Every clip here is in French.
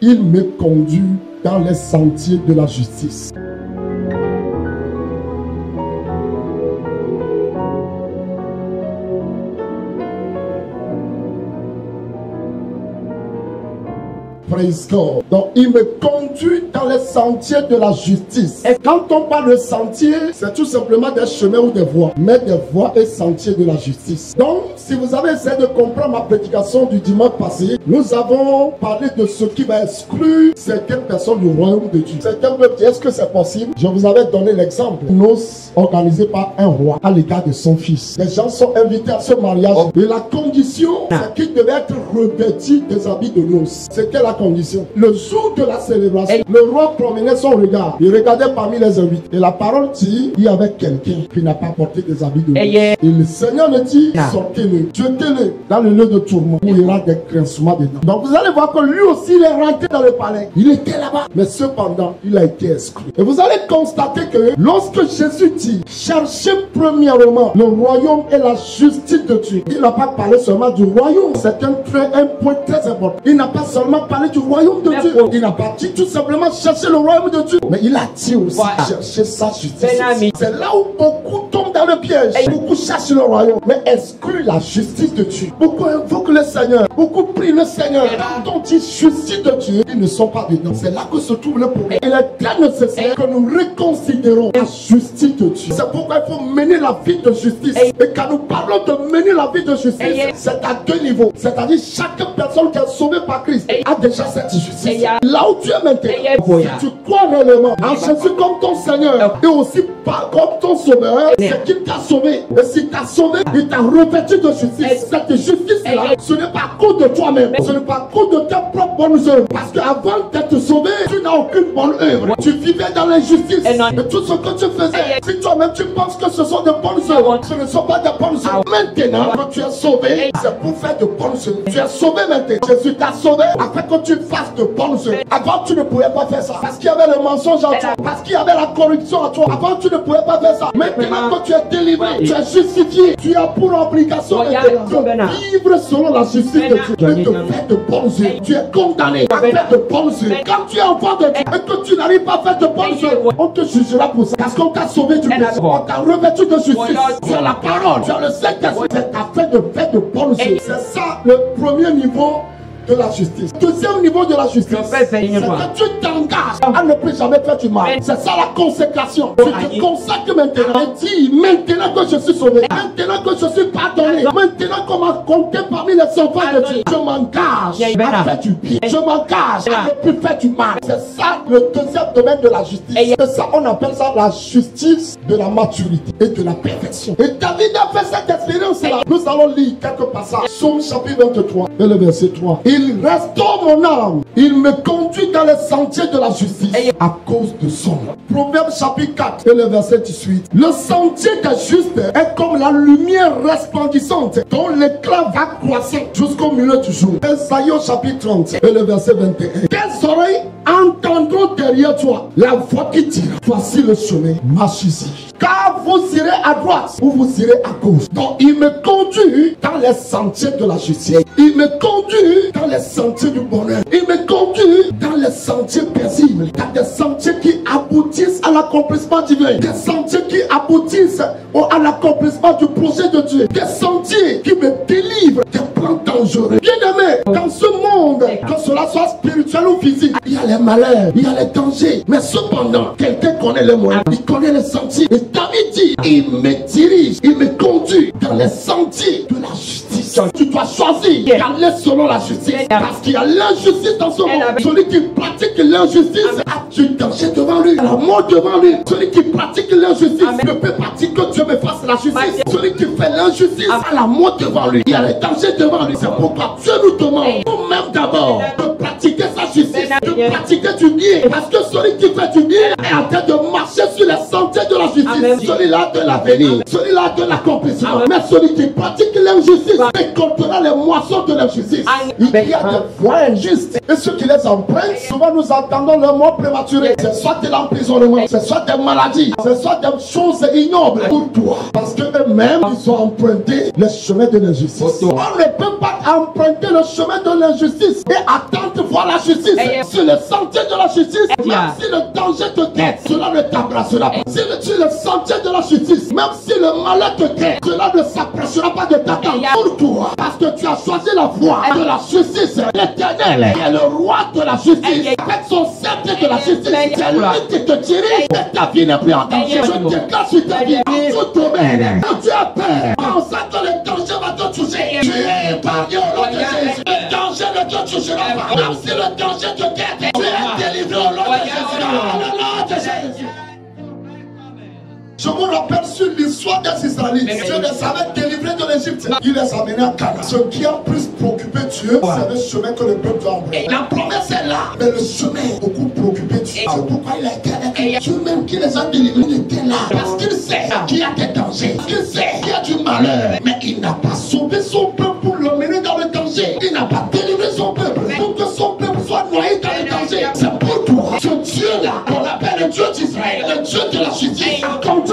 Il me conduit dans les sentiers de la justice. Praise God. Donc il me conduit dans les sentiers de la justice. Et quand on parle de sentier, c'est tout simplement des chemins ou des voies. Mais des voies et sentiers de la justice. Donc si vous avez essayé de comprendre ma prédication du dimanche passé, nous avons parlé de ce qui va exclure certaines personnes du royaume de Dieu. Certains peuvent dire, est-ce que c'est possible? Je vous avais donné l'exemple. Noces organisé par un roi à l'égard de son fils. Les gens sont invités à ce mariage. Et la condition, c'est qu'ils devaient être revêtus des habits de noces. C'était la condition. Le jour de la célébration, le roi promenait son regard. Il regardait parmi les invités. Et la parole dit, il y avait quelqu'un qui n'a pas porté des habits de noces. Et le Seigneur me dit, sortez-le, jetez-le dans le lieu de tourment où il y aura des grincements dedans. Donc vous allez voir que lui aussi, il est rentré dans le palais. Il était là-bas. Mais cependant, il a été exclu. Et vous allez constater que lorsque Jésus dit, cherchez premièrement le royaume et la justice de Dieu, il n'a pas parlé seulement du royaume. C'est un point très important. Il n'a pas seulement parlé du royaume de Dieu. Il n'a pas dit tout simplement chercher le royaume de Dieu. Mais il a dit aussi chercher sa justice. C'est là où beaucoup tombent dans le piège. Beaucoup cherchent le royaume, mais excluent la justice de Dieu. Beaucoup invoquent le Seigneur. Beaucoup prient le Seigneur. Quand on dit justice de Dieu, ils ne sont pas dedans. C'est là que se trouve le problème. Il est très nécessaire que nous reconsidérons la justice de Dieu. C'est pourquoi il faut mener la vie de justice. Et quand nous parlons de mener la vie de justice, c'est à deux niveaux. C'est-à-dire chaque personne qui est sauvée par Christ a déjà cette justice. Là où tu es maintenant, si tu crois réellement en Jésus comme ton Seigneur et aussi comme ton sauveur, c'est qu'il t'a sauvé. Et s'il t'a sauvé, il t'a revêtu de justice. Cette justice-là, ce n'est pas à cause de toi-même, ce n'est pas à cause de tes propres bonnes œuvres. Parce qu'avant d'être sauvé, tu n'as aucune bonne œuvre. Tu vivais dans l'injustice. Et tout ce que tu faisais, si toi-même tu penses que ce sont de bonnes œuvres, ce ne sont pas de bonnes œuvres. Maintenant que tu es sauvé, c'est pour faire de bonnes œuvres. Tu es sauvé maintenant. Jésus t'a sauvé afin que tu fasses de bonnes œuvres. Avant, tu ne pouvais pas faire ça. Parce qu'il y avait le mensonge en toi. Parce qu'il y avait la corruption en toi. Avant, tu ne pouvais pas faire ça. Maintenant que tu es délivré, tu es justifié, tu as pour obligation de vivre selon la justice de Dieu. Tu es de faire de bonnes œuvres. Tu es condamné à faire de bonnes œuvres. Quand tu es enfant de Dieu et que tu n'arrives pas à faire de bonnes œuvres, on te jugera pour ça. Parce qu'on t'a sauvé du péché. On t'a revêtu de justice. Tu as la parole, tu as le Saint-Esprit. C'est afin de faire de bonnes œuvres. C'est ça le premier niveau de la justice. Deuxième niveau de la justice, c'est que tu t'engages à ne plus jamais faire du mal. C'est ça la consécration. Tu te consacres maintenant et dis, maintenant que je suis sauvé, maintenant que je suis pardonné, maintenant qu'on m'a compté parmi les enfants de Dieu, je m'engage à faire du bien. Je m'engage à ne plus faire du mal. C'est ça le deuxième domaine de la justice. Et ça, on appelle ça la justice de la maturité et de la perfection. Et David a fait cette expérience-là. Nous allons lire quelques passages. Psaume chapitre 23 et le verset 3. Il restaure mon âme. Il me conduit dans les sentiers de la justice à cause de son nom. Proverbe chapitre 4 et le verset 18. Le sentier des justes est comme la lumière resplendissante dont l'éclat va croissant jusqu'au milieu du jour. Esaïe chapitre 30 et le verset 21. Tes oreilles entendront derrière toi la voix qui dit, voici le chemin, marche ici. Car vous irez à droite ou vous irez à gauche. Donc il me conduit dans les sentiers de la justice. Il me conduit dans les sentiers du bonheur. Il me conduit dans les sentiers paisibles. Dans des sentiers qui aboutissent à l'accomplissement divin. Des sentiers qui aboutissent à l'accomplissement du projet de Dieu. Des sentiers qui me délivrent des plans dangereux. Bien aimé, dans ce monde, que cela soit spirituel ou physique, il y a les malheurs, il y a les dangers. Mais cependant, quelqu'un connaît les moyens, il connaît les sentiers. Et David dit, il me dirige, il me conduit dans les sentiers de la justice. Tu dois choisir d'aller selon la justice. Parce qu'il y a l'injustice dans ce monde. Celui qui pratique l'injustice a du danger devant lui, a la mort devant lui. Celui qui pratique l'injustice ne peut pas dire que Dieu me fasse la justice. Celui qui fait l'injustice a la mort devant lui. Il y a les dangers devant lui. C'est pourquoi Dieu nous demande, nous-mêmes d'abord, de pratiquer sa justice, de pratiquer du bien. Parce que celui qui fait du bien est en train de marcher sur les sentiers de la justice, celui-là de l'avenir, celui-là de l'accomplissement. Mais celui qui pratique l'injustice récoltera les moissons de l'injustice. Il y a des voies injustes. Et ceux qui les empruntent, souvent nous entendons le mot prématuré. C'est soit de l'emprisonnement, c'est soit des maladies, c'est soit des choses ignobles pour toi. Parce qu'eux-mêmes, ils ont emprunté le chemin de l'injustice. On ne peut pas emprunter le chemin de l'injustice et attendre voir la justice. Sur le sentier de la justice, même si le danger te guette, cela ne t'embrassera pas. Si sur le sentier de la justice, même si le malheur te guette, cela ne s'approchera pas de ta tente pour toi. Parce que tu as choisi la voie de la justice. L'Éternel est le roi de la justice. Avec son sceptre de la justice, c'est lui qui te dirige et ta vie n'est plus en danger. Je déclare sur ta vie en tout domaine. Quand tu as peur, pensant que le danger va te toucher, tu es épargné au nom de Jésus. Le danger ne te touchera pas. Même si le danger te guette, tu es délivré au nom de Jésus. Au nom de Jésus. Je vous rappelle sur l'histoire des Israélites. Dieu les avait délivrés de l'Égypte. Il les a menés à Canaan. Ce qui a plus préoccupé Dieu, c'est le chemin que le peuple doit emprunter. La promesse est là, mais le chemin a beaucoup préoccupé Dieu. C'est pourquoi il a été avec Dieu même qui les a délivrés. Il était là parce qu'il sait qu'il y a des dangers. Parce qu'il sait qu'il y a du malheur. Mais il n'a pas sauvé son peuple pour l'emmener dans le danger. Il n'a pas délivré son peuple pour que son peuple soit noyé dans le danger. C'est pour toi. Ce Dieu-là, qu'on appelle le Dieu d'Israël, le Dieu de la justice. Quand tu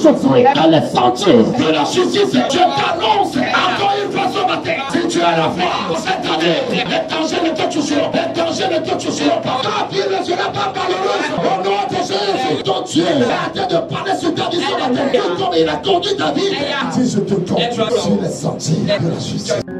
Josué dans les sentiers de la justice, je t'annonce encore une fois ce matin, si tu as la foi cette année, les dangers ne te toucheront pas, les dangers ne te toucheront pas. Ta vie ne sera pas malheureuse au nom de Jésus. Ton Dieu est en train de parler sur ta vie ce matin, comme il a conduit ta vie. Si je te conduis sur les sentiers de la justice.